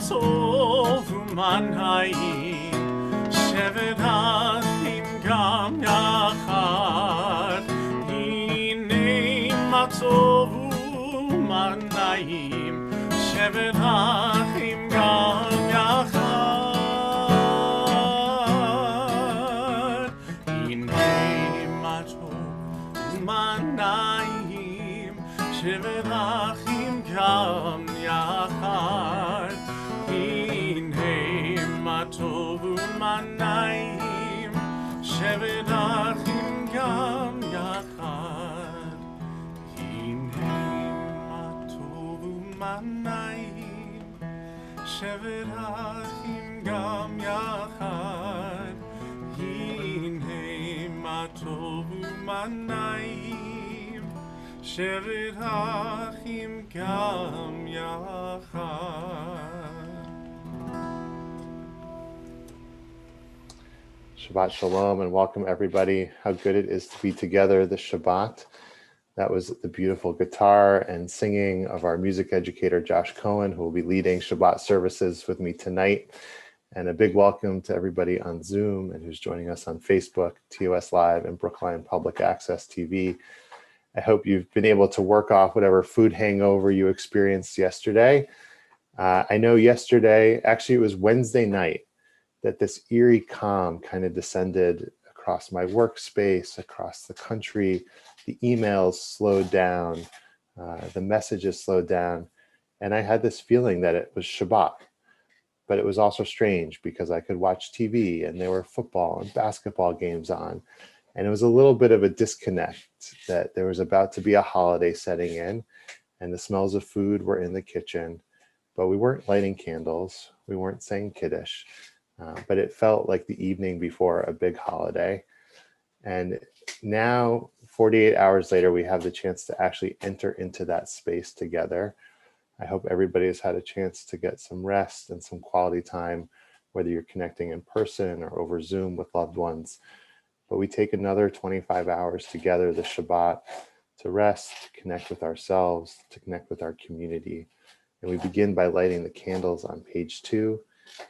טוב ומנעים, שבת אחים גם יחד. הנה מה טוב ומנעים, שבת אחים גם יחד. הנה מה טוב ומנעים, שבת אחים גם יחד. הנה מה טוב ומנעים, שבת אחים גם יחד. הנה מה טוב ומנעים, שבת אחים גם יחד. הנה מה טוב ומנעים, שבת אחים גם יחד. Shabbat Shalom and welcome everybody. How good it is to be together this Shabbat. That was the beautiful guitar and singing of our music educator, Josh Cohen, who will be leading Shabbat services with me tonight. And a big welcome to everybody on Zoom and who's joining us on Facebook, TOS Live, and Brookline Public Access TV. I hope you've been able to work off whatever food hangover you experienced yesterday. I know yesterday, actually it was Wednesday night, that this eerie calm kind of descended across my workspace, across the country. The emails slowed down, the messages slowed down, and I had this feeling that it was Shabbat. But it was also strange because I could watch TV and there were football and basketball games on. And it was a little bit of a disconnect that there was about to be a holiday setting in and the smells of food were in the kitchen, but we weren't lighting candles. We weren't saying Kiddush. But it felt like the evening before a big holiday. And now, 48 hours later, we have the chance to actually enter into that space together. I hope everybody has had a chance to get some rest and some quality time, whether you're connecting in person or over Zoom with loved ones. But we take another 25 hours together this Shabbat to rest, to connect with ourselves, to connect with our community. And we begin by lighting the candles on page 2.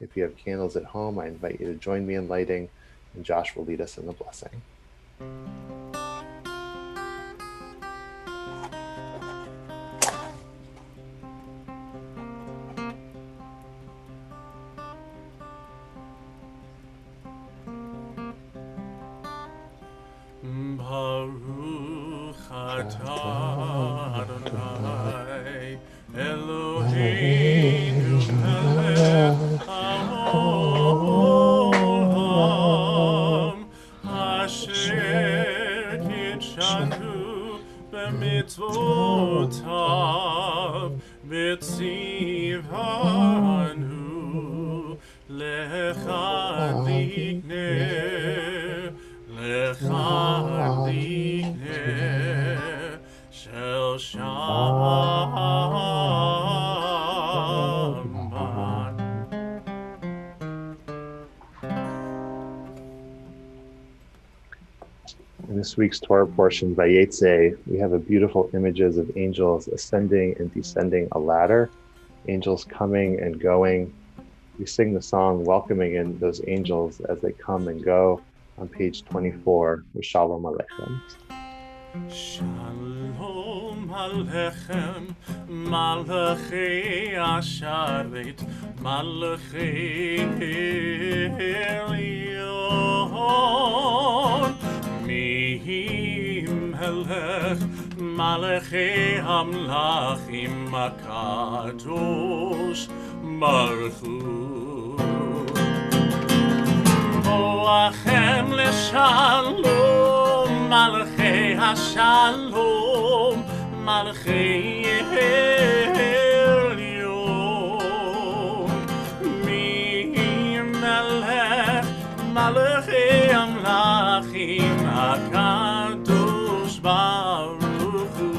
If you have candles at home, I invite you to join me in lighting, and Josh will lead us in the blessing. Baruch atah Adonai Eloheinu melech haolam asher kitshanu b'mitzvotav v'tzivanu lecha likneh shel shaman. In this week's Torah portion by Yetzeh, we have a beautiful images of angels ascending and descending a ladder, angels coming and going. We sing the song welcoming in those angels as they come and go on page 24 with Shalom Aleichem. Shalom Aleichem, Malachei Asharet, Malachei Elyon, Mihi Melech, Malachei Hamlachim Akadosh Baruch Hu. Boachem leshalom, Malachei Hashalom, Malachei Elyon, Mi Melech, Malachei Amlachim Akadosh Baruch Hu.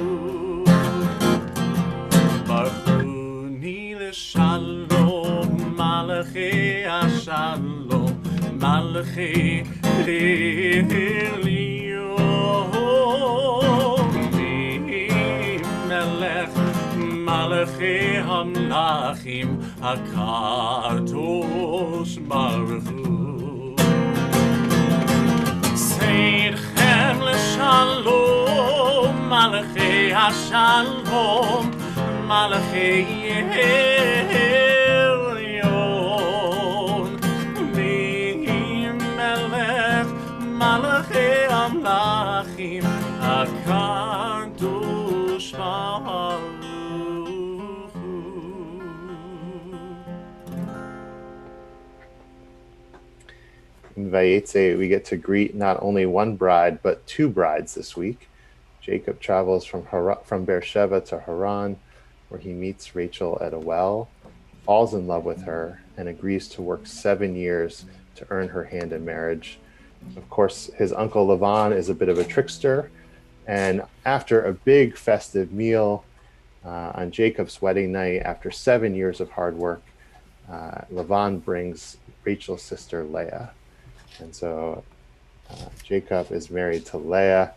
Baruch Hu ni leshalom, Malachei Hashalom, Malachei Elyon, Mi Melech, Malachei Hamlachim המלאכים הקדוש ברוך הוא. צאתכם לשלום, מלאכי השלום, מלאכי עליון, ממלך מלאכי המלאכים הקדוש ברוך הוא. In Vayetze, we get to greet not only one bride, but two brides this week. Jacob travels from Beersheba to Haran, where he meets Rachel at a well, falls in love with her, and agrees to work 7 years to earn her hand in marriage. Of course, his uncle Lavan is a bit of a trickster, and after a big festive meal on Jacob's wedding night, after 7 years of hard work, Lavan brings Rachel's sister Leah. And so Jacob is married to Leah,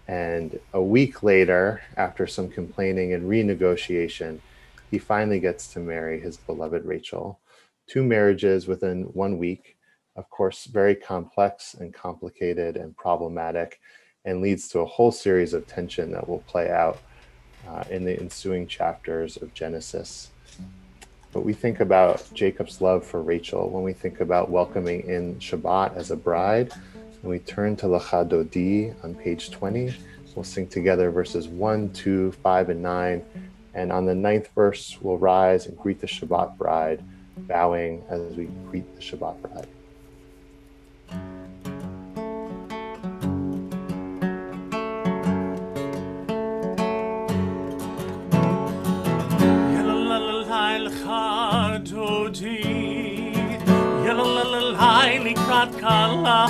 and a week later, after some complaining and renegotiation, he finally gets to marry his beloved Rachel. 2 marriages within 1 week, of course, very complex and complicated and problematic, and leads to a whole series of tension that will play out in the ensuing chapters of Genesis. But we think about Jacob's love for Rachel when we think about welcoming in Shabbat as a bride. And we turn to Lecha Dodi on page 20. We'll sing together verses 1, 2, 5, and 9. And on the 9th verse, we'll rise and greet the Shabbat bride, bowing as we greet the Shabbat bride. Yalalalai likrat kala,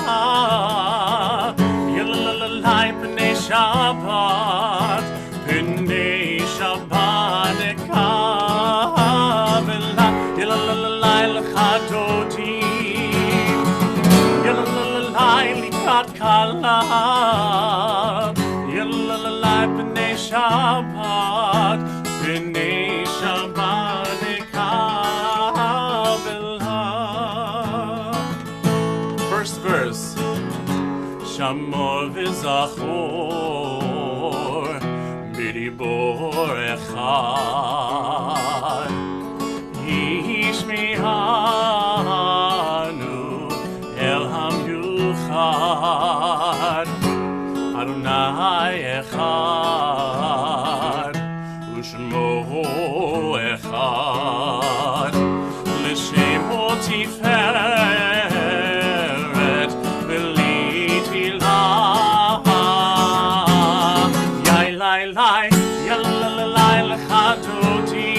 yalalalai pnei Shabbat, pnei Shabbat nekavela, yalalalai l'chadoti, yalalalai likrat kala, yalalalai pnei Shabbat, pnei Shabbat nekavela. First verse. Shamor v'zachor b'dibor echad Yishmihanu el hamyuchad Adonai echad U'shmo echad L'shemo tiferet Yalalai l'chadoti,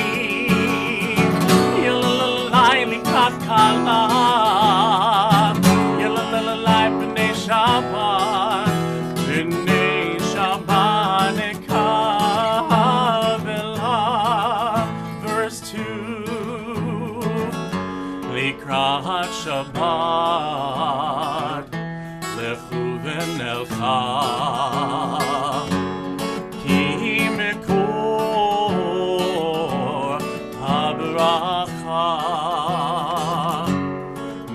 yalalai likrat kala, yalalai b'nei Shabbat, b'nei Shabbat nekavela. Verse 2, likrat Shabbat, lechu v'nelcha.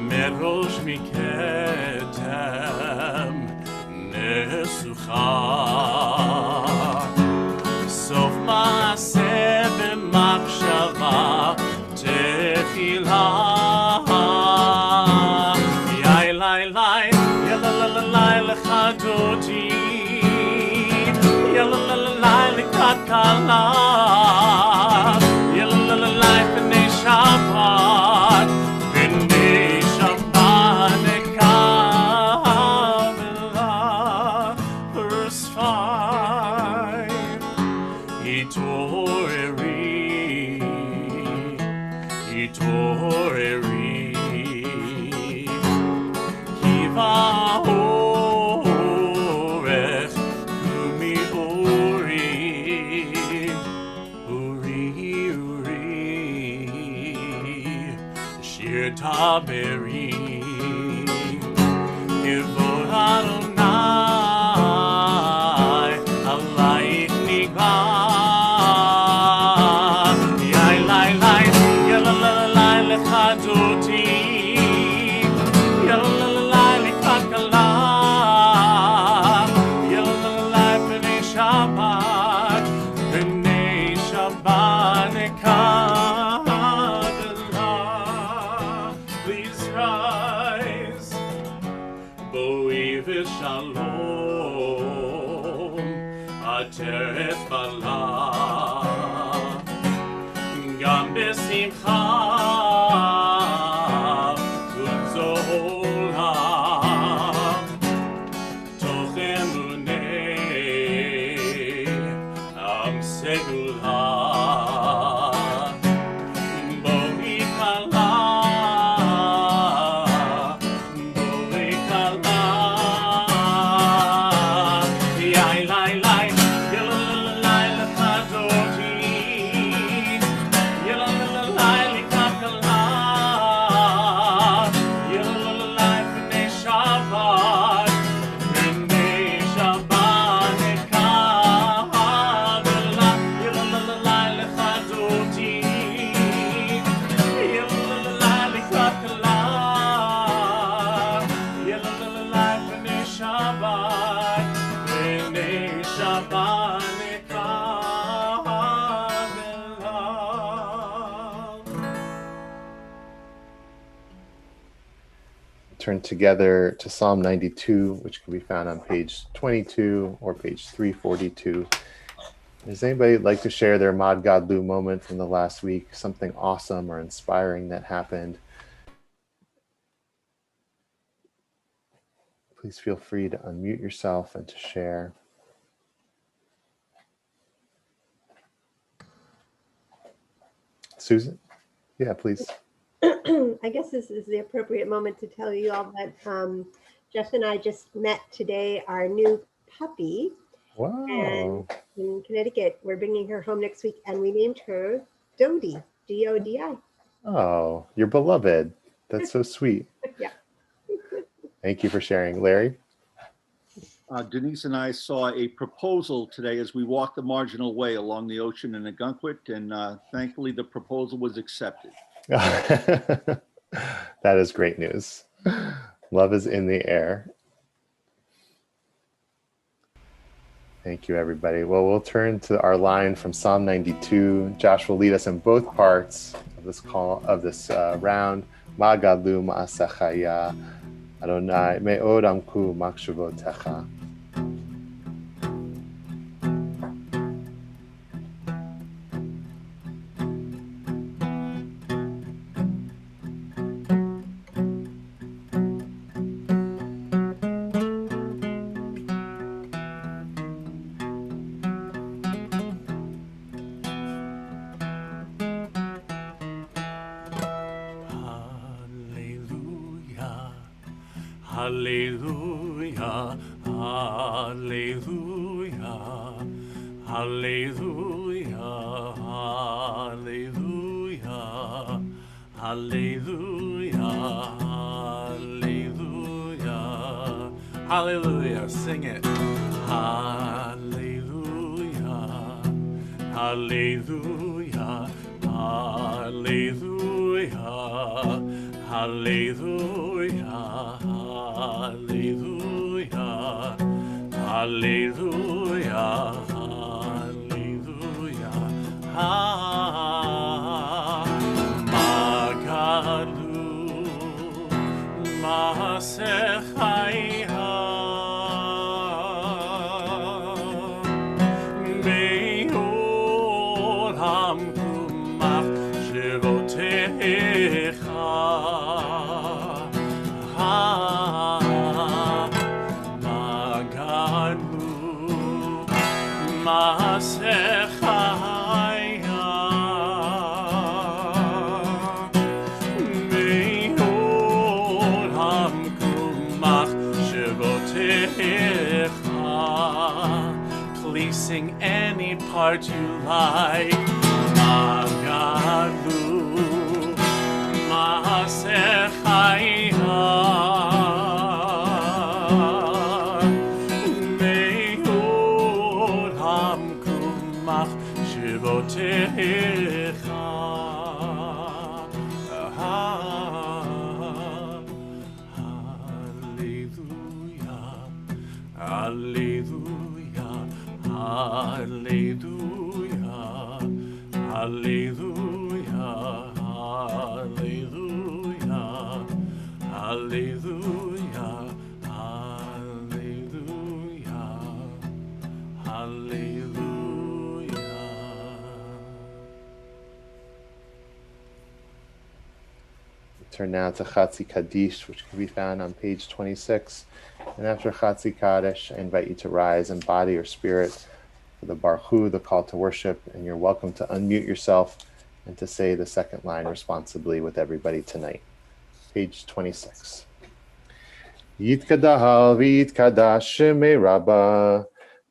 Merosh miketem nesucha Sof maaseh b'machshava tefila Yalalai l'chadoti Yalalai likrat kala Yalalai b'nei Shabbat B'nei Shabbat nekavela. Verse 5 Hitoreri Kiva orech Kumi Uri Shir Taberi Kivod Adonai Alayich Nigla Yailai turn together to Psalm 92, which can be found on page 22 or page 342. Does anybody like to share their Mod Godlu moment from the last week? Something awesome or inspiring that happened? Please feel free to unmute yourself and to share. Susan? Yeah, please. I guess this is the appropriate moment to tell you all that Jeff and I just met today our new puppy. Wow. And in Connecticut, we're bringing her home next week, and we named her Dodi, D-O-D-I. Oh, you're beloved. That's so sweet. Yeah. Thank you for sharing. Larry? Denise and I saw a proposal today as we walked the marginal way along the ocean in Agunquit, and thankfully the proposal was accepted. That is great news. Love is in the air. Thank you, everybody. Well, we'll turn to our line from Psalm 92. Josh will lead us in both parts of this round. Ma gadlu ma'asachaya, Adonai me'od amku machshavotecha. Hallelujah, hallelujah, hallelujah, hallelujah, hallelujah, hallelujah, hallelujah. Sing it. Hallelujah, hallelujah, hallelujah, hallelujah, hallelujah, hallelujah, hallelujah. Magadu Masechaya Me'od Hamkumach Shirotecha Please sing any part you like. Magadu Masechaya Me'od Hamkumach Shivotecha. Hallelujah, hallelujah, hallelujah, hallelujah, hallelujah, hallelujah, hallelujah, hallelujah. Turn now to Chatzi Kaddish, which can be found on page 26. And after Chatzi Kaddish, I invite you to rise in body or spirit for the Baruch Hu, the call to worship, and you're welcome to unmute yourself and to say the second line responsibly with everybody tonight. Page 26. Yitkadahal v'yitkadash shemei Rabbah,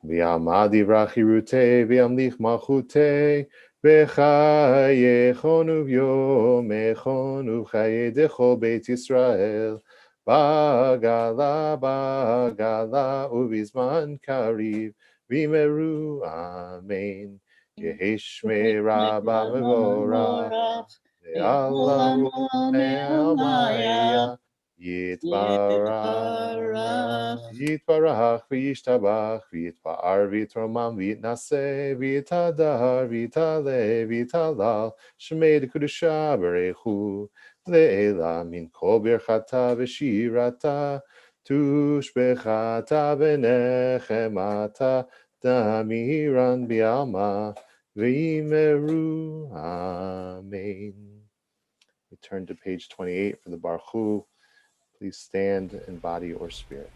v'yamad yivrach hirutei, v'yamlich malchutei, v'chayechon uvyomechon uchayedecho Beit Yisrael, bagala bagala uvizman kariv, v'meru amen. Yehishmei Rabbah mevorach, ve'allahu me'almaya, Yitbarach, Yitbarach, V'yishtabach, V'yitpa'ar, V'yitromam, V'yitnaseh, V'yitadar, V'yitale, V'yitalal, Shemei Kedusha Barechu, Le'ela min kol birchata v'shirata, Tushbechata v'nechemata, Damiran bi'alma, V'imeru, Amen. We turn to page 28 for the Baruch Hu. Please stand in body or spirit.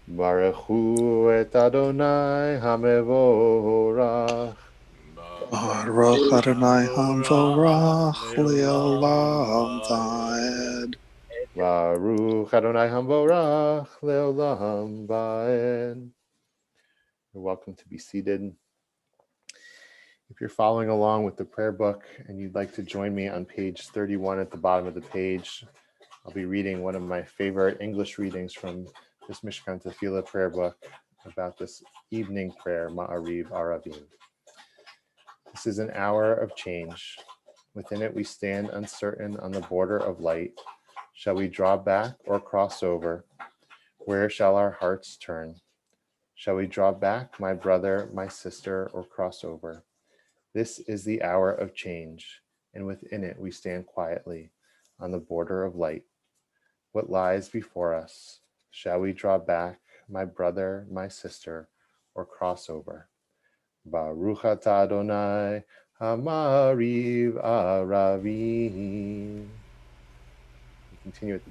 Baruch Hu et Adonai Hamevorach. Baruch Adonai Hamvorach Leolam Vaed. Baruch Adonai Hamevorach Leolam Vaed. You're welcome to be seated. If you're following along with the prayer book and you'd like to join me on page 31 at the bottom of the page, I'll be reading one of my favorite English readings from this Mishkan Tefillah prayer book about this evening prayer, Ma'ariv Aravim. This is an hour of change. Within it we stand uncertain on the border of light. Shall we draw back or cross over? Where shall our hearts turn? Shall we draw back, my brother, my sister, or cross over? This is the hour of change, and within it we stand quietly on the border of light. What lies before us? Shall we draw back, my brother, my sister, or cross over? Baruch atah Adonai, Hamariv Aravim. We continue at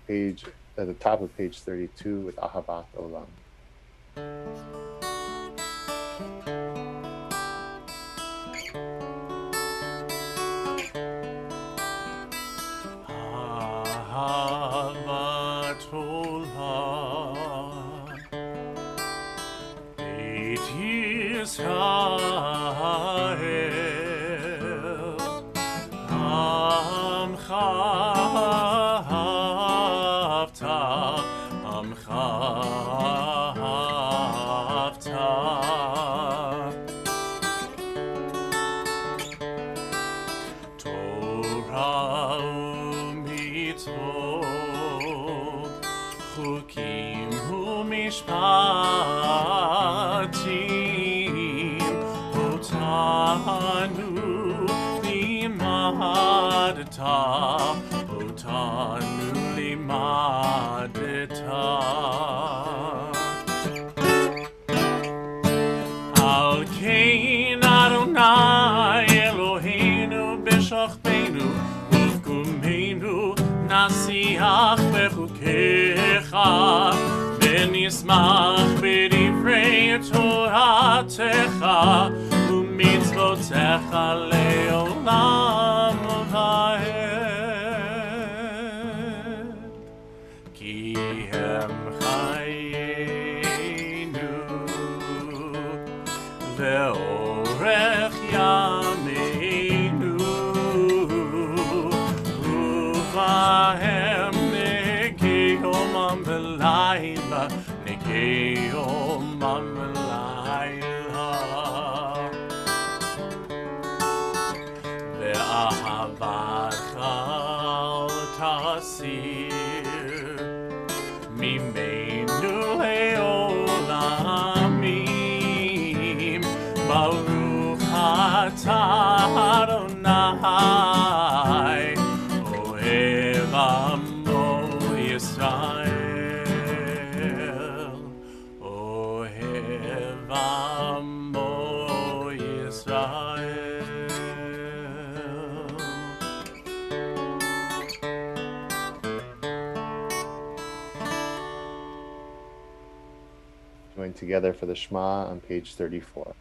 the top of page 32 with Ahavat Olam. Ahavat Olam, Beit Yisrael, Amcha Havta, Amcha Havta. Torah u'mitzvot, chukim u'mishpatim, otanu limadta, otanu limadta. Al kein Adonai Eloheinu b'shachbeinu uvkumeinu nasiach bechukecha v'nismach b'divrei Toratecha u'mitzvotecha le'olam vaed ki hem chayenu ve'orech yameinu uvahem negeyomam v'layla negeyomam v'layla ve'ahavatcha tasir mimenu le'olamim Baruch atah Adonai Ohev Amo Yisrael Ohev Amo Yisrael. Join together for the Shema on page 34.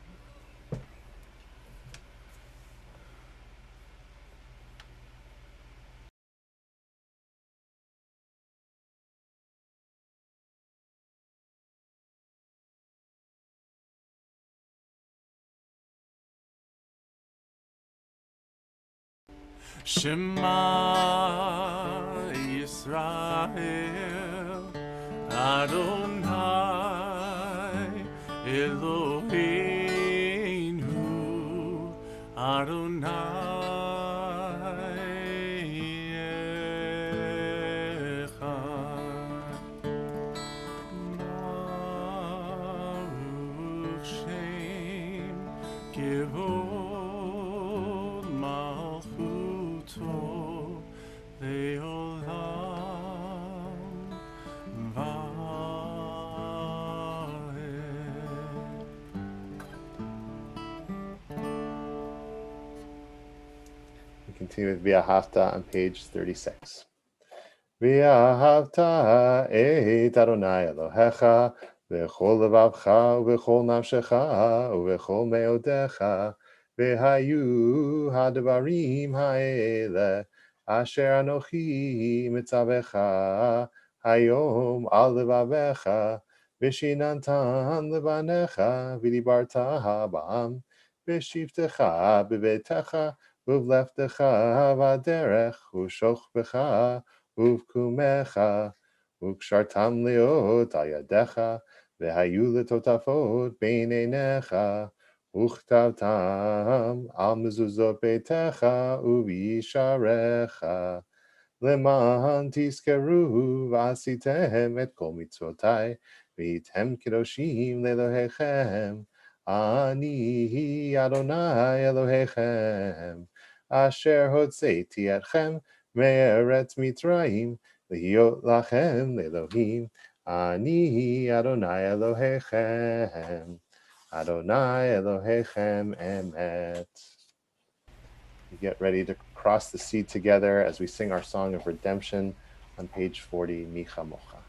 Shema Yisrael Adonai Eloheinu Adonai continue with V'ahavta on page 36. V'ahavta et Adonai Elohecha v'chol levavcha v'chol nafshecha v'chol meodecha v'hayu hadvarim ha'ele asher anochi mitzavecha hayom al levavecha v'shinantan levanecha v'dibarta ba'am v'shivtecha b'betecha v'vleftecha v'aderech v'shochbecha uvkumecha, ukshartam leot ayadecha, vehayu letotafot beinenecha, uchtavtam al mezuzot beitecha uvisharecha, leman tiskeru v'asitem et kol mitzvotai, v'item kedoshim lelohechem, ani Adonai Elohechem, asher hotzeiti etchem, Me'eretz Mitzrayim, Lihiyot lachem Elohim, Ani Adonai Elohechem, Adonai Elohechem Emet. We get ready to cross the sea together as we sing our song of redemption on page 40, Micha Mocha.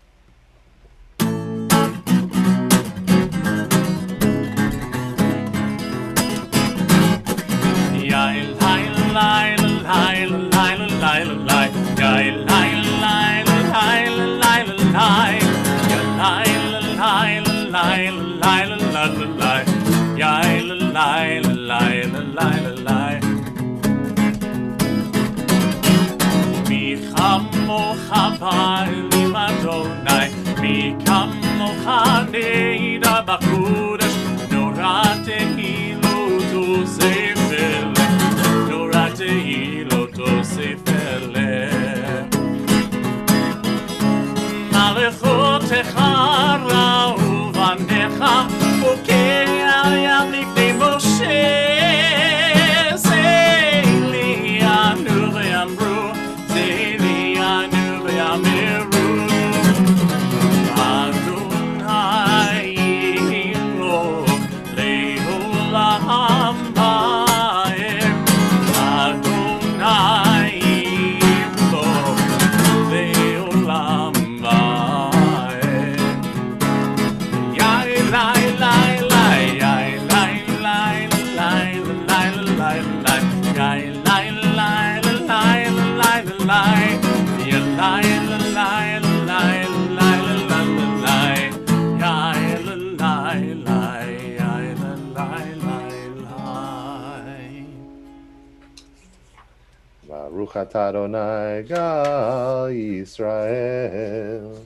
Baruch atah Adonai Gal Yisrael.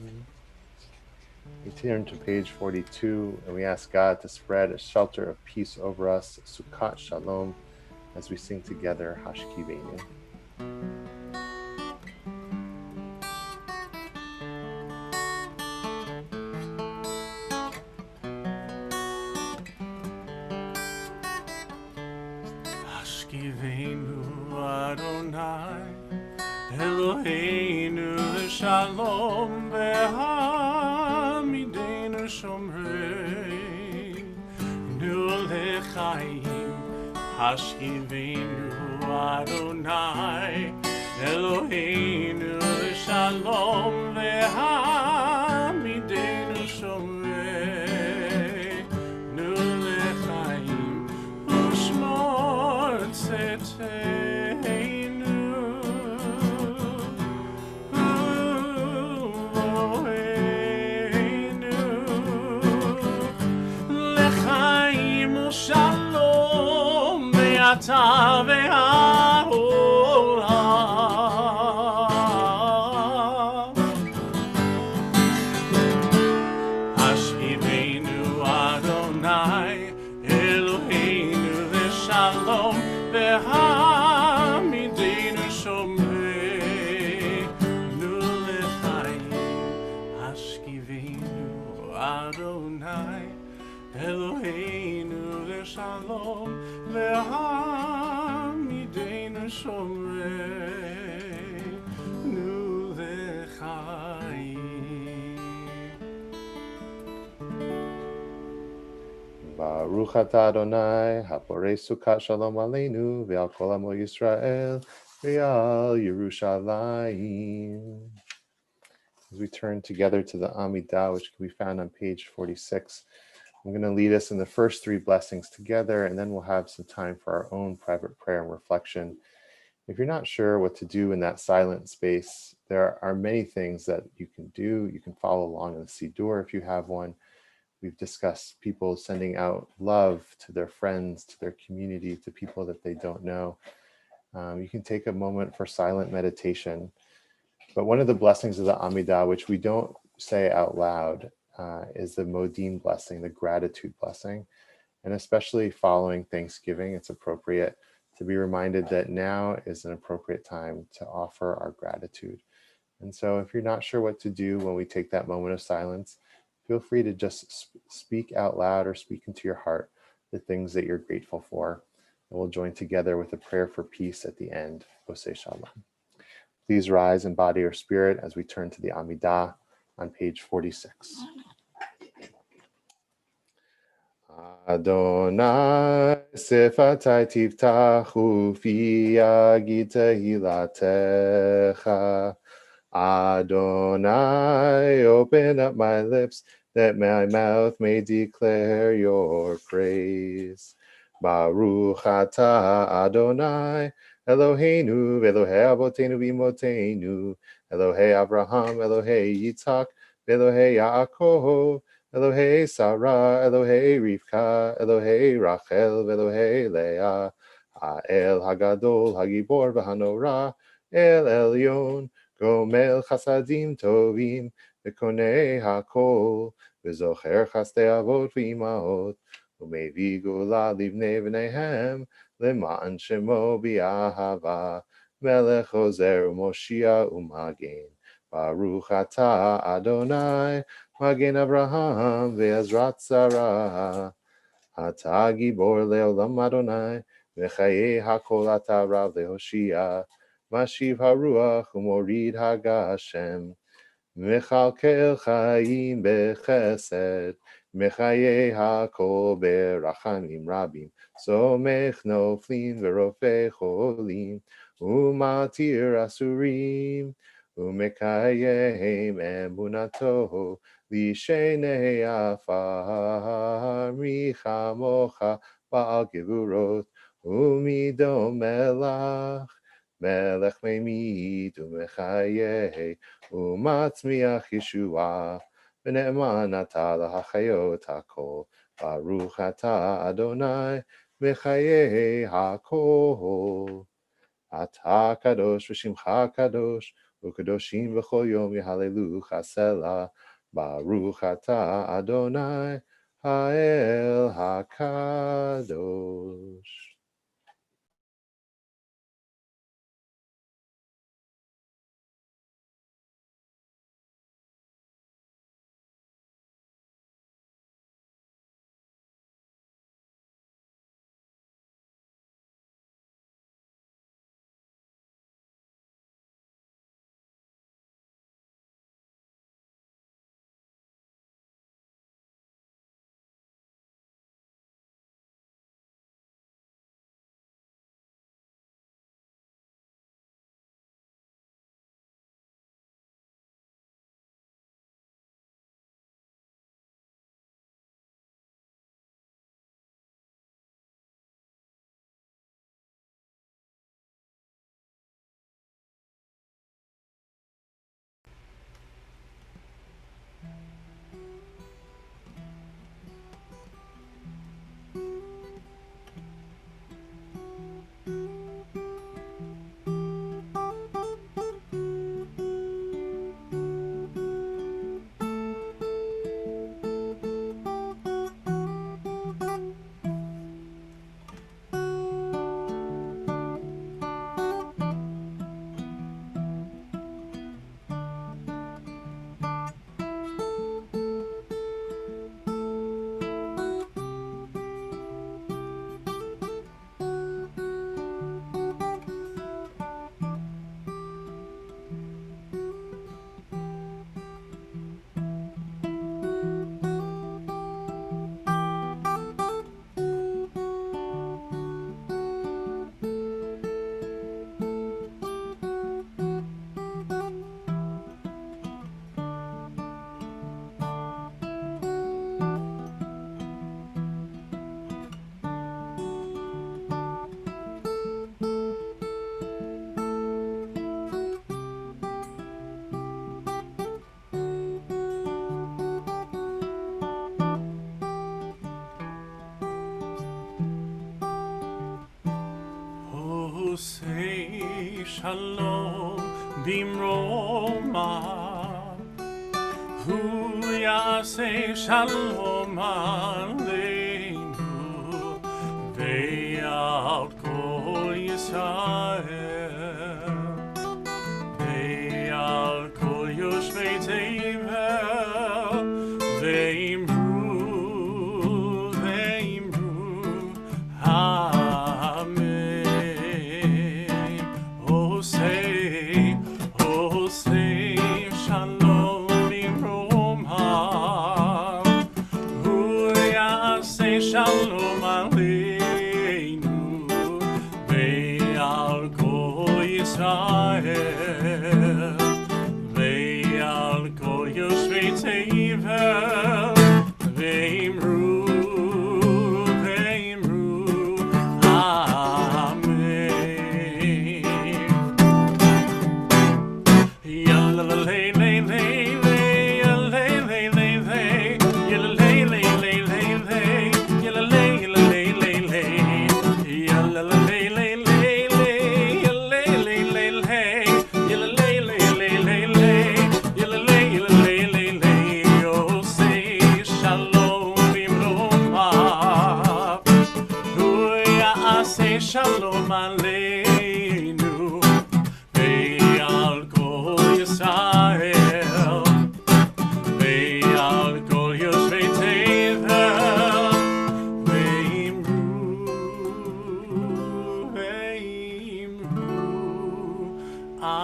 We turn to page 42 and we ask God to spread a shelter of peace over us, Sukkot Shalom, as we sing together Hashkivenu. Hashkivenu Adonai Eloheinu Shalom Ve'hamidenu Shomrei Nu Lechaim Hashkivenu Adonai Eloheinu Shalom Ve'hamidenu Shomrei Nu Lechaim Ushmor Tzeteinu Eloheinu Lechaim Shalom Ve'ata Ve'aolam Hashkivenu Adonai Eloheinu Shalom Ve'hamidenu Shomrei Nu Lechaim Hashkivenu Adonai Eloheinu Shalom Ve'hamidenu Shomrei Nu Lechaim. Baruch atah Adonai, haporei Sukkot Shalom Aleinu, ve'al kol amo Yisrael, Ve'al Yerushalayim. As we turn together to the Amidah, which can be found on page 46, I'm going to lead us in the first three blessings together, and then we'll have some time for our own private prayer and reflection. If you're not sure what to do in that silent space, there are many things that you can do. You can follow along in the Siddur if you have one. We've discussed people sending out love to their friends, to their community, to people that they don't know. You can take a moment for silent meditation. But one of the blessings of the Amidah, which we don't say out loud, is the Modim blessing, the gratitude blessing. And especially following Thanksgiving, it's appropriate to be reminded that now is an appropriate time to offer our gratitude. And so if you're not sure what to do when we take that moment of silence, feel free to just speak out loud or speak into your heart the things that you're grateful for. And we'll join together with a prayer for peace at the end. Oseh Shalom. Please rise in body or spirit as we turn to the Amidah on page 46. Adonai Sifatai Tiftachu Fi Yagid Tehilatecha. Adonai, open up my lips that my mouth may declare your praise. Baruch atah Adonai, Eloheinu, Elohei Avotenu v'Imotenu, Elohei Abraham, Elohei Yitzhak, Elohei Yaakov, Elohei Sarah, Elohei Rivka, Elohei Rachel, Elohei Leah, Ha'el Hagadol, Hagibor v'Hanorah, El Elyon, Gomel Chasadim Tovim, V'Konei Hakol, V'Zocher Chastei Avot V'imaot, U'Mevi Gula Livnei V'neihem, L'Ma'an Shemo B'Ahava, Melech Ozer U'Moshia U'Magen, Baruch Atah Adonai, Magen Avraham Ve'ezrat Sarah, Atah Gibor Le'olam Adonai, V'Chayei HaKol Atah Rav Le'Hoshia, Mashiv Haruach U'Morid Hagashem, Mechalkel Chaim Bechesed, Mechayei HaKol Berachamim Rabim, Somech Noflim V'Rofei Cholim, U'Matir Asurim, U'Mekayem Emunato, Lishenei Afar, Michamocha Ba'al Gevurot, U'Midom Melach, Melech Meimid U'Mechayeh U'Matzmiach Yeshua V'Ne'eman Atah L'Hachayot HaKol Baruch Atah Adonai Mechayeh HaKol Atah Kadosh V'Shimcha Kadosh U'Kadoshim V'Chol Yom Yehalelu Chasela Baruch Atah Adonai Ha'el HaKadosh. Shalom Bimroma Hu Yaseh Shalom Aleinu Ve'al Kol Yisrael Ve'al Kol Yoshvei Tevel Ve'imru Amen. Osei Shalom Bimroma Hu Yaseh Shalom Aleinu Ve'al Kol Yisrael Ve'al Kol Yoshvei Tevel Ve'imru Shalom Aleinu Ve'al Kol Yisrael Ve'al Kol Yoshvei Tevel Ve'imru Amen.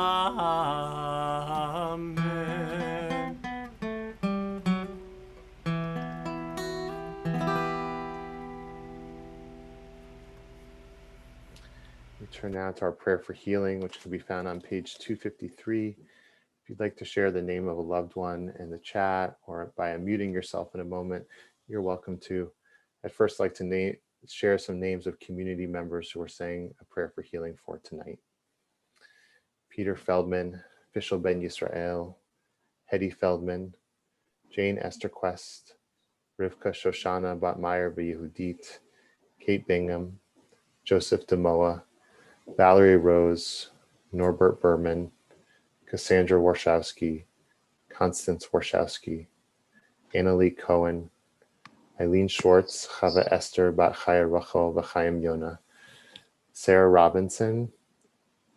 We turn now to our prayer for healing, which can be found on page 253. If you'd like to share the name of a loved one in the chat or by unmuting yourself in a moment, you're welcome to. I'd first like to share some names of community members who are saying a prayer for healing for tonight. Peter Feldman, Fishel Ben Yisrael, Hetty Feldman, Jane Esther Quest, Rivka Shoshana Batmeyer B'Yehudit, Kate Bingham, Joseph Demoa, Valerie Rose, Norbert Berman, Cassandra Warshawski, Constance Warshawski, Annalie Cohen, Eileen Schwartz, Chava Esther Bat Chaya Rachel V'Chaim Yona, Sarah Robinson,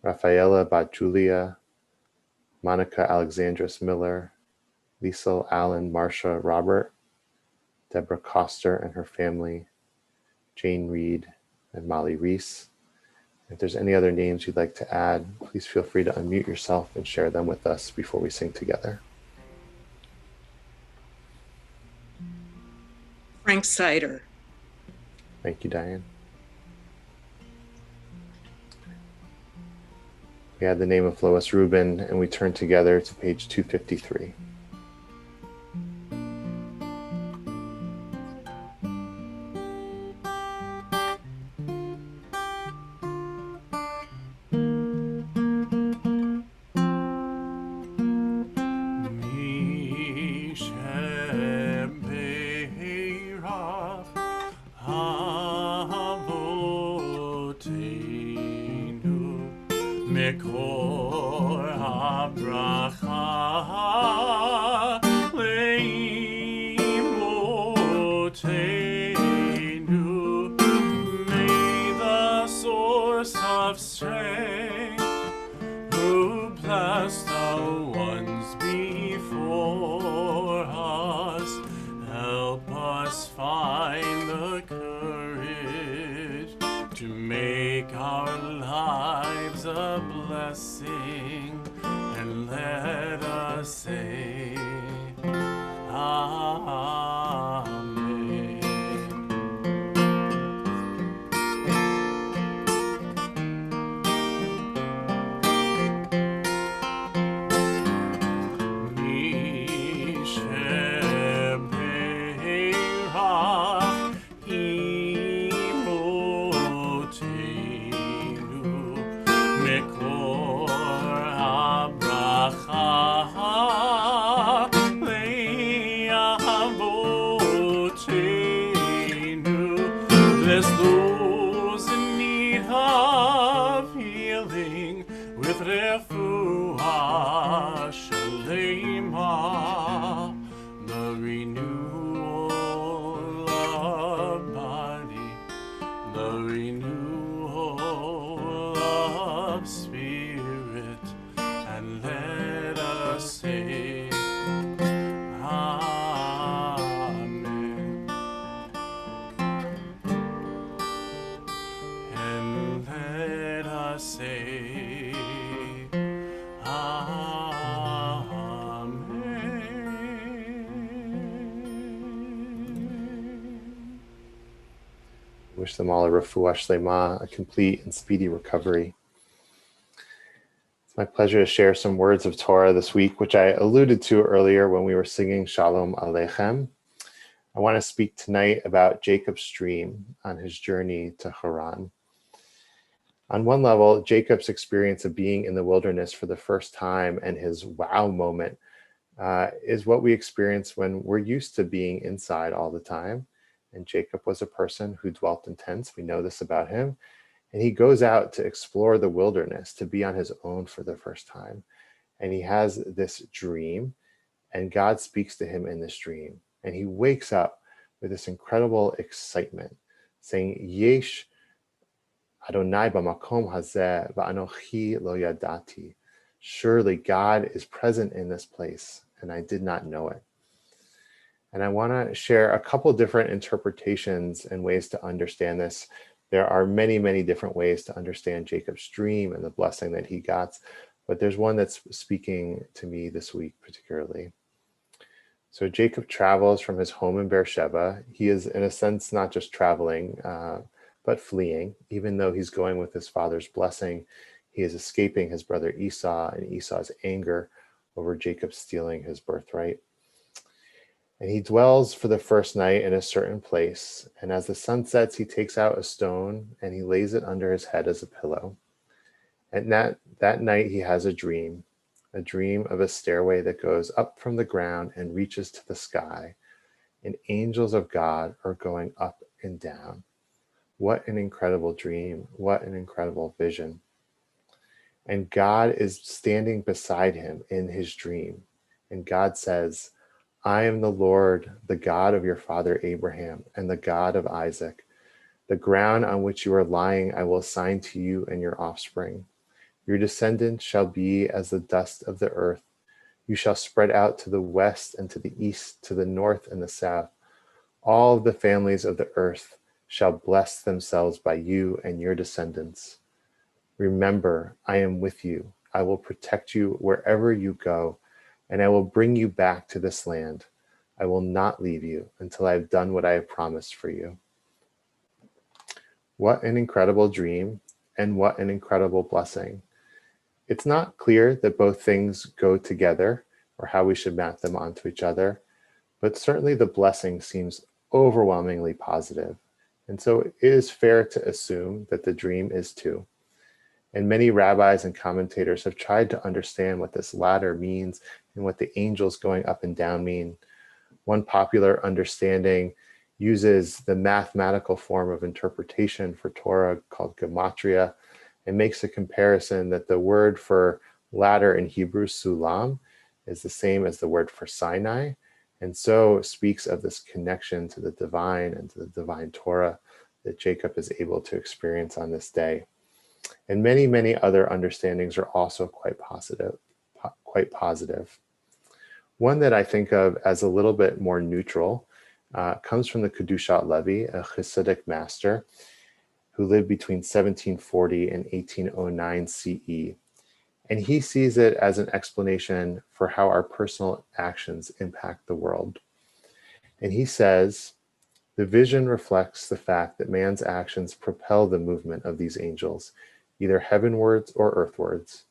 Rafaela Bat Julia, Monica Alexandris Miller, Liesel Allen Marsha Robert, Deborah Coster and her family, Jane Reed and Molly Reese. If there's any other names you'd like to add, please feel free to unmute yourself and share them with us before we sing together. Frank Sider. Thank you, Diane. We add the name of Lois Rubin and we turn together to page 253. Mekor habracha leimotenu. May the source of strength, who blessed the ones before us, help us find the courage to make our lives a blessing, and let us say Amen. Mekor habracha Shalema, the renewal of body, the renewal of spirit, and let us say, Amen. And let us say, Amen. Wish them all a refuah shlema, a complete and speedy recovery. It's my pleasure to share some words of Torah this week, which I alluded to earlier when we were singing Shalom Aleichem. I want to speak tonight about Jacob's dream on his journey to Haran. On one level, Jacob's experience of being in the wilderness for the first time and his wow moment is what we experience when we're used to being inside all the time. And Jacob was a person who dwelt in tents. We know this about him. And he goes out to explore the wilderness, to be on his own for the first time. And he has this dream, and God speaks to him in this dream. And he wakes up with this incredible excitement, saying, Yesh Adonai b'makom hazeh va'anochi lo yadati. Surely God is present in this place, and I did not know it. And I want to share a couple different interpretations and ways to understand this. There are many, many different ways to understand Jacob's dream and the blessing that he got, but there's one that's speaking to me this week particularly. So Jacob travels from his home in Beersheba. He is, in a sense, not just traveling, but fleeing. Even though he's going with his father's blessing, he is escaping his brother Esau and Esau's anger over Jacob stealing his birthright. And he dwells for the first night in a certain place. And as the sun sets, he takes out a stone and he lays it under his head as a pillow. And that night he has a dream of a stairway that goes up from the ground and reaches to the sky. And angels of God are going up and down. What an incredible dream. What an incredible vision. And God is standing beside him in his dream. And God says, I am the Lord, the God of your father Abraham, and the God of Isaac. The ground on which you are lying I will assign to you and your offspring. Your descendants shall be as the dust of the earth. You shall spread out to the west and to the east, to the north and the south. All of the families of the earth shall bless themselves by you and your descendants. Remember, I am with you. I will protect you wherever you go, and I will bring you back to this land. I will not leave you until I have done what I have promised for you. What an incredible dream, and what an incredible blessing. It's not clear that both things go together or how we should map them onto each other, but certainly the blessing seems overwhelmingly positive. And so it is fair to assume that the dream is too. And many rabbis and commentators have tried to understand what this latter means and what the angels going up and down mean. One popular understanding uses the mathematical form of interpretation for Torah called gematria, and makes a comparison that the word for ladder in Hebrew, sulam, is the same as the word for Sinai, and so speaks of this connection to the divine and to the divine Torah that Jacob is able to experience on this day. And many, many other understandings are also quite positive. One that I think of as a little bit more neutral comes from the Kedushat Levi, a Hasidic master who lived between 1740 and 1809 CE. And he sees it as an explanation for how our personal actions impact the world. And he says, the vision reflects the fact that man's actions propel the movement of these angels, either heavenwards or earthwards.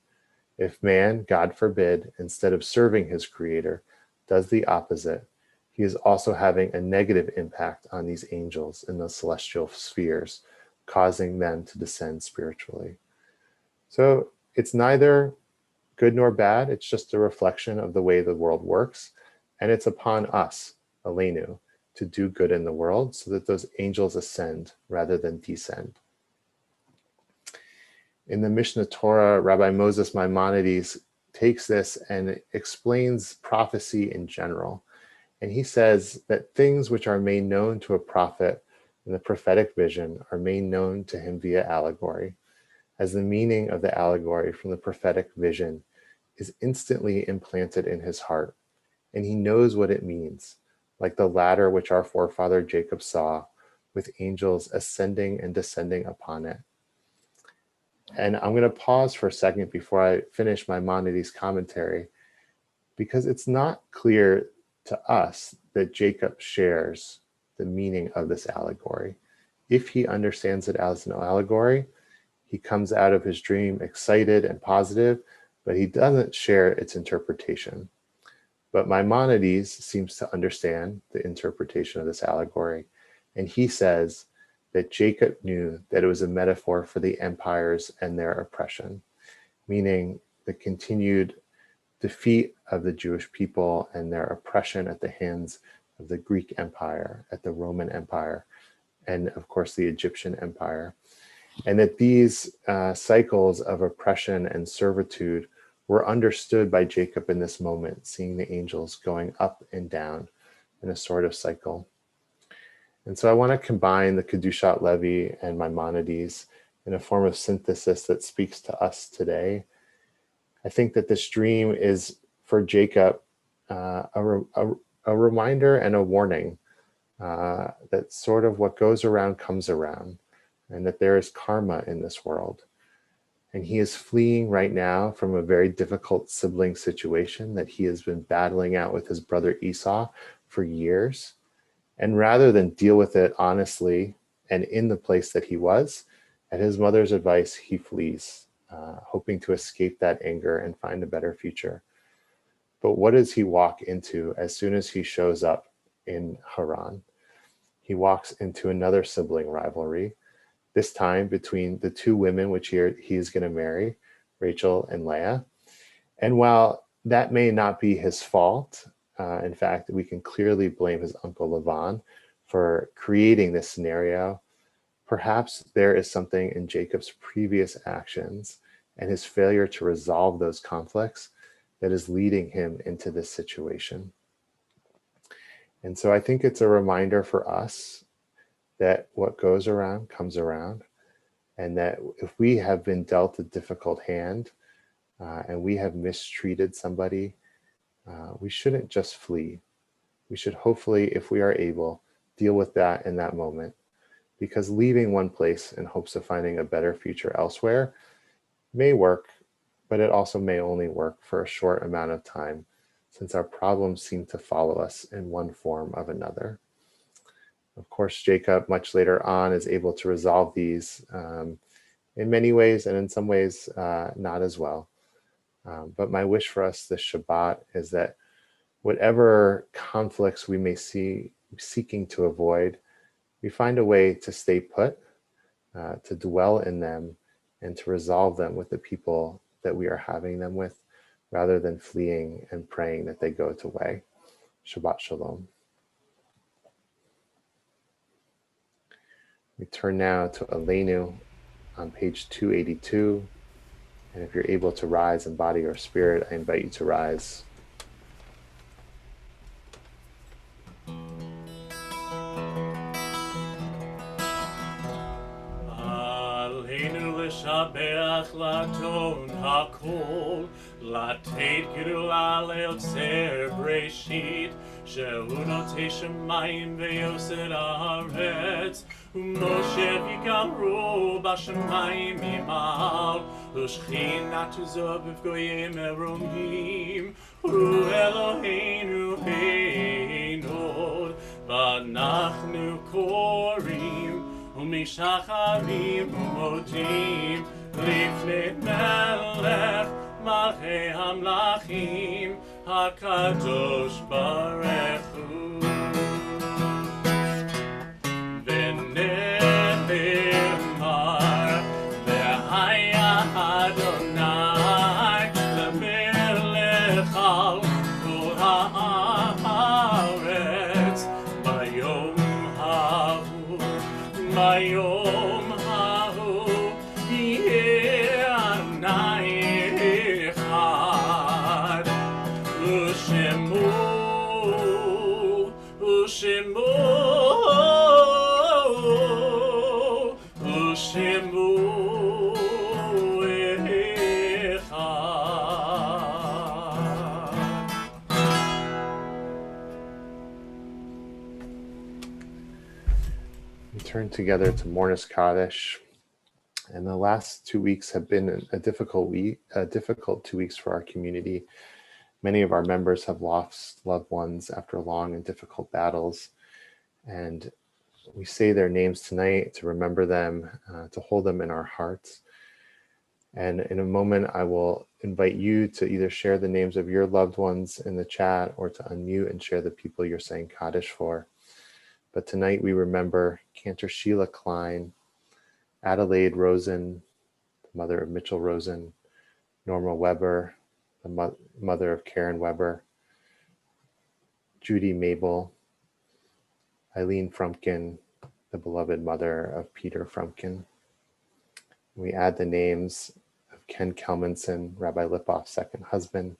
If man, God forbid, instead of serving his creator, does the opposite, he is also having a negative impact on these angels in the celestial spheres, causing them to descend spiritually. So it's neither good nor bad, it's just a reflection of the way the world works, and it's upon us, Aleinu, to do good in the world so that those angels ascend rather than descend. In the Mishnah Torah, Rabbi Moses Maimonides takes this and explains prophecy in general. And he says that things which are made known to a prophet in the prophetic vision are made known to him via allegory, as the meaning of the allegory from the prophetic vision is instantly implanted in his heart, and he knows what it means, like the ladder which our forefather Jacob saw, with angels ascending and descending upon it. And I'm going to pause for a second before I finish Maimonides' commentary, because it's not clear to us that Jacob shares the meaning of this allegory. If he understands it as an allegory, he comes out of his dream excited and positive, but he doesn't share its interpretation. But Maimonides seems to understand the interpretation of this allegory, and he says that Jacob knew that it was a metaphor for the empires and their oppression, meaning the continued defeat of the Jewish people and their oppression at the hands of the Greek Empire, at the Roman Empire, and of course the Egyptian Empire. And that these cycles of oppression and servitude were understood by Jacob in this moment, seeing the angels going up and down in a sort of cycle. And so I want to combine the Kedushat Levi and Maimonides in a form of synthesis that speaks to us today. I think that this dream is for Jacob a reminder and a warning that sort of what goes around comes around, and that there is karma in this world. And he is fleeing right now from a very difficult sibling situation that he has been battling out with his brother Esau for years. And rather than deal with it honestly and in the place that he was, at his mother's advice, he flees, hoping to escape that anger and find a better future. But what does he walk into as soon as he shows up in Haran? He walks into another sibling rivalry, this time between the two women which he is going to marry, Rachel and Leah. And while that may not be his fault, in fact, we can clearly blame his uncle Lavan for creating this scenario, perhaps there is something in Jacob's previous actions and his failure to resolve those conflicts that is leading him into this situation. And so I think it's a reminder for us that what goes around comes around, and that if we have been dealt a difficult hand and we have mistreated somebody, we shouldn't just flee. We should hopefully, if we are able, deal with that in that moment, because leaving one place in hopes of finding a better future elsewhere may work, but it also may only work for a short amount of time, since our problems seem to follow us in one form of another. Of course, Jacob, much later on, is able to resolve these in many ways, and in some ways, not as well. But my wish for us this Shabbat is that whatever conflicts we may see seeking to avoid, we find a way to stay put, to dwell in them, and to resolve them with the people that we are having them with, rather than fleeing and praying that they go away. Shabbat Shalom. We turn now to Aleinu on page 282. And if you're able to rise in body or spirit, I invite you to rise. Aleinu l'shabeach laton hakol, לתת גדולה ליוצר בראשית, שהוא נוטה שמיים ויוסד הארץ, ומשה יגמרו בשמיים ממעל, ושכינת זו בפגועים מרומים, הוא אלוהינו הנוד, ואנחנו קוראים ומשחרים ומודים לפני מלך מלכי המלכים הקדוש ברוך הוא. ונאמר והיה אדוני למלך על כל הארץ ביום ההוא, ביום ההוא יהיה ענייך We turn together to Mornis Kaddish, and the last 2 weeks have been a difficult 2 weeks for our community. Many of our members have lost loved ones after long and difficult battles, and we say their names tonight to remember them, to hold them in our hearts. And in a moment, I will invite you to either share the names of your loved ones in the chat or to unmute and share the people you're saying Kaddish for. But tonight we remember Cantor Sheila Klein, Adelaide Rosen, the mother of Mitchell Rosen, Norma Weber, the mother of Karen Weber, Judy Mabel, Eileen Frumpkin, the beloved mother of Peter Frumpkin. We add the names of Ken Kelmanson, Rabbi Lipoff's second husband,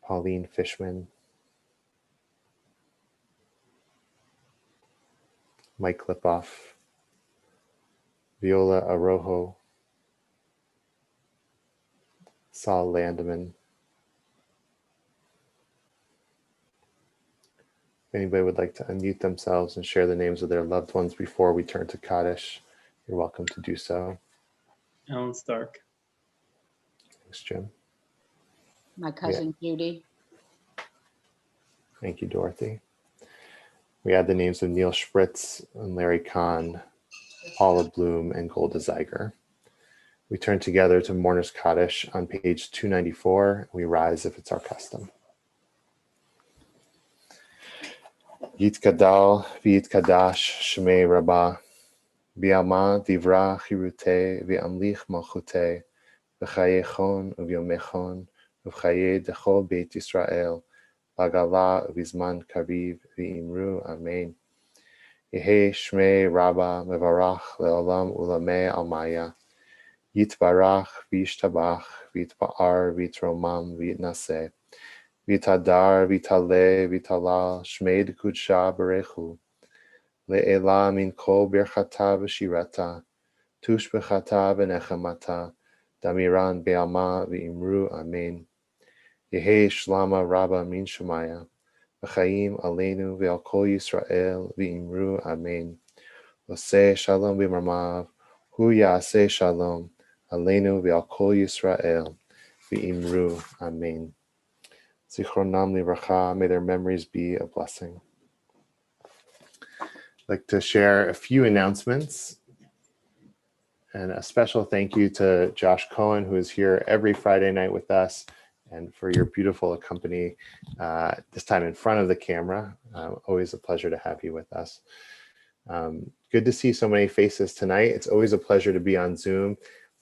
Pauline Fishman, Mike Lipoff, Viola Arojo, Saul Landeman. If anybody would like to unmute themselves and share the names of their loved ones before we turn to Kaddish, you're welcome to do so. Alan Stark. Thanks, Jim. My cousin Judy. Thank you, Dorothy. We add the names of Neil Spritz and Larry Kahn, Paula Bloom, and Golda Zeiger. We turn together to Mourner's Kaddish on page 294. We rise if it's our custom. Yitkadal v'yitkadash shmei Rabbah, v'yama divra chirute v'amlich malchute, v'chayechon uv'yomechon, v'chaye dechol beit Yisrael, Bagala v'zman kariv v'imru amen. Yehe shmei Rabbah mevarach le'olam ulamei almaya, Yitbarach v'yishtabach v'yitba'ar v'yitromam v'yitnaseh, Vitadar, Vitale, Vitalal, Shmeid Kudsha Berechu, Le'ela min kol birchata v'shirata, Tush b'chata v'nechamata, Damiran be'alma v'imru amen. Yehe shlama rabba min shemaya, V'chaim aleinu ve'al kol Yisrael v'imru amen. Oseh shalom b'marmav, Hu ya'aseh shalom, aleinu ve'al kol Yisrael v'imru amen. Zichronam livracha, may their memories be a blessing. I'd like to share a few announcements and a special thank you to Josh Cohen, who is here every Friday night with us, and for your beautiful company, this time in front of the camera. Always a pleasure to have you with us. Good to see so many faces tonight. It's always a pleasure to be on Zoom.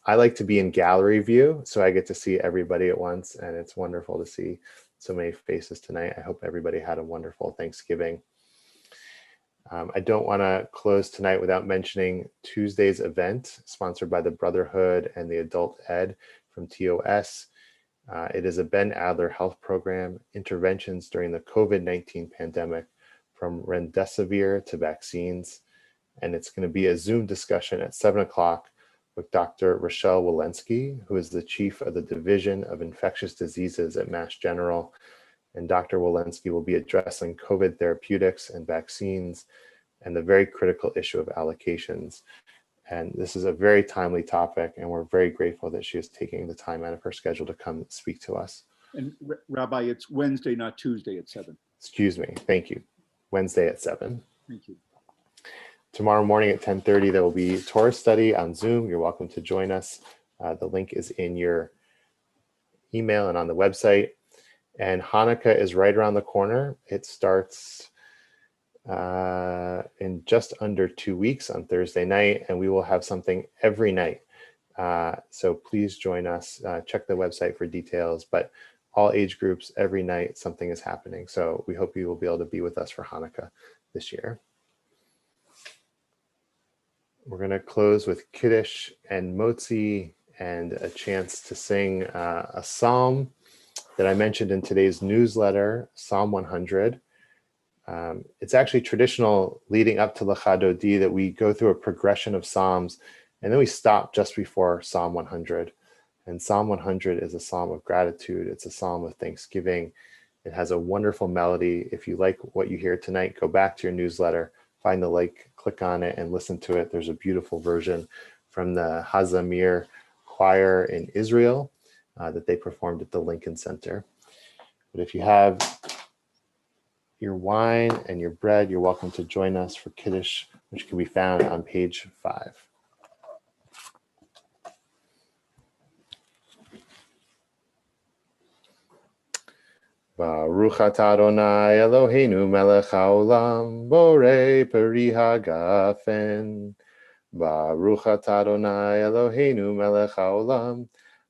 I like to be in gallery view, so I get to see everybody at once, and it's wonderful to see so many faces tonight. I hope everybody had a wonderful Thanksgiving. I don't want to close tonight without mentioning Tuesday's event sponsored by the Brotherhood and the Adult Ed from TOS. It is a Ben Adler health program, interventions during the COVID-19 pandemic from remdesivir to vaccines. And it's going to be a Zoom discussion at 7 o'clock with Dr. Rochelle Walensky, who is the chief of the Division of Infectious Diseases at Mass General. And Dr. Walensky will be addressing COVID therapeutics and vaccines and the very critical issue of allocations. And this is a very timely topic, and we're very grateful that she is taking the time out of her schedule to come speak to us. And Rabbi, it's Wednesday, not Tuesday at 7. Excuse me, thank you. Wednesday at 7. Thank you. Tomorrow morning at 10:30, there will be Torah study on Zoom. You're welcome to join us. The link is in your email and on the website. And Hanukkah is right around the corner. It starts in just under 2 weeks on Thursday night, and we will have something every night. So please join us. Check the website for details, but all age groups, every night, something is happening. So we hope you will be able to be with us for Hanukkah this year. We're going to close with Kiddush and Motzi and a chance to sing a psalm that I mentioned in today's newsletter, Psalm 100. It's actually traditional leading up to Lecha Dodi that we go through a progression of Psalms, and then we stop just before Psalm 100. And Psalm 100 is a psalm of gratitude. It's a psalm of thanksgiving. It has a wonderful melody. If you like what you hear tonight, go back to your newsletter, find the link, click on it, and listen to it. There's a beautiful version from the Hazamir choir in Israel that they performed at the Lincoln Center. But if you have your wine and your bread, you're welcome to join us for Kiddush, which can be found on page 5. Baruch atah Adonai Eloheinu melech haolam, borei peri hagafen. Baruch atah Adonai Eloheinu melech haolam,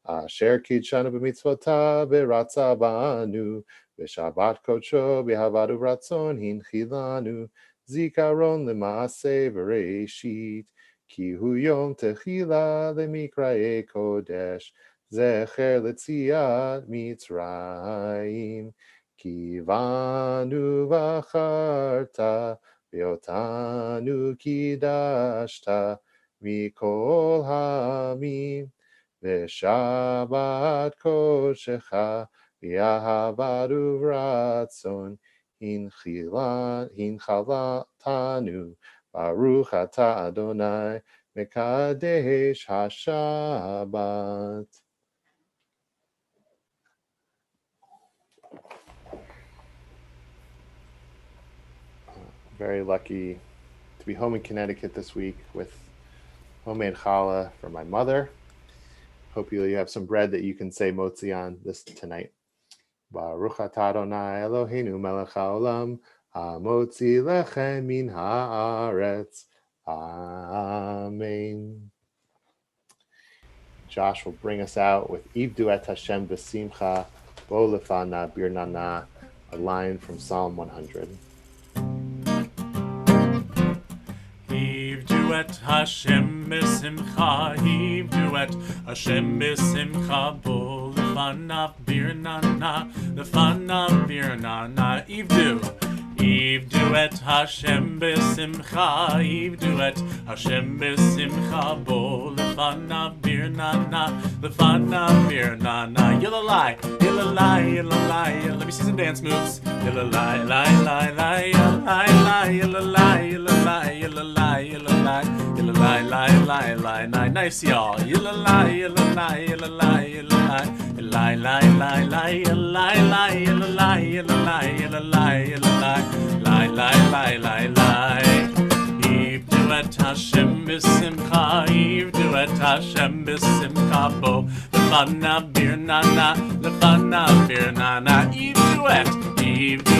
asher kidshanu b'mitzvotav beratza banu, b'shabbat kodsho b'havadu ratzon hinchilanu, zikaron l'maaseh v'reishit, ki hu yom techila lemikrae kodesh, zecher letziat Mitzrayim, ki vanu v'acharta, Beotanu kidashta mikol hamim, v'shabbat kodshecha v'yahavadu v'ratzon hinchalatanu, Baruch atah Adonai mekadesh hashabbat. Very lucky to be home in Connecticut this week with homemade challah for my mother. Hope you have some bread that you can say motzi on this tonight. Baruch atah Adonai Eloheinu melech haolam, hamotzi lechem min haaretz. Amen. Josh will bring us out with Ivdu et Hashem b'simcha, bo lefana birnana, a line from Psalm 100. Hivdu et Hashem b'simcha, hivdu et Hashem b'simcha, bo lefanav birnana, lefanav birnana, hivdu. Hivdu et Hashem b'simcha, hivdu et Hashem b'simcha, bo lefanav birnana, lefanav birnana. Yilalai, yilalai, yilalai. Let me see some dance moves. Yilalai, lai, lai, lai, yilalai, lai, yilalai, yilalai, yilalai, yilalai, yilalai, lai, lai, lai, lai. Nice, y'all. Yilalai, yilalai, yilalai, yilalai, yilalai, lai, lai, lai, yilalai, lai, yilalai, yilalai, yilalai, yilalai, lai, lai, lai, lai, lai. Hivdu et Hashem b'simcha, hivdu et Hashem b'simcha, bo lefanav birnana, lefanav birnana. Hivdu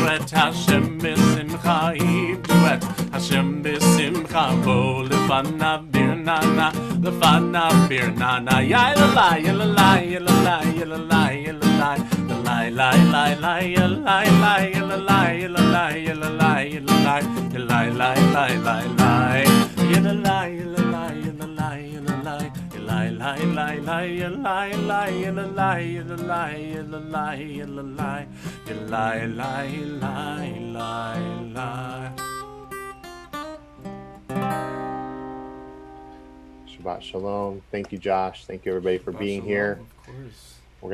et Hashem b'simcha, hivdu et Hashem b'simcha, bo lefanav birnana, lefanav birnana. Yilalai, yilalai, yilalai, yilalai, yilalai, yilalai, lai, lai, lai, yilalai, lai, yilalai, yilalai, yilalai, yilalai, yilalai, lai, lai, lai, lai. Yilalai, yilalai, yilalai, yilalai, yilalai, lai, lai, lai, yilalai, lai, yilalai, yilalai, yilalai, yilalai, yilalai, lai, lai, lai, lai. Shabbat Shalom. Thank you, Josh. Thank you, everybody, for being here. Of course.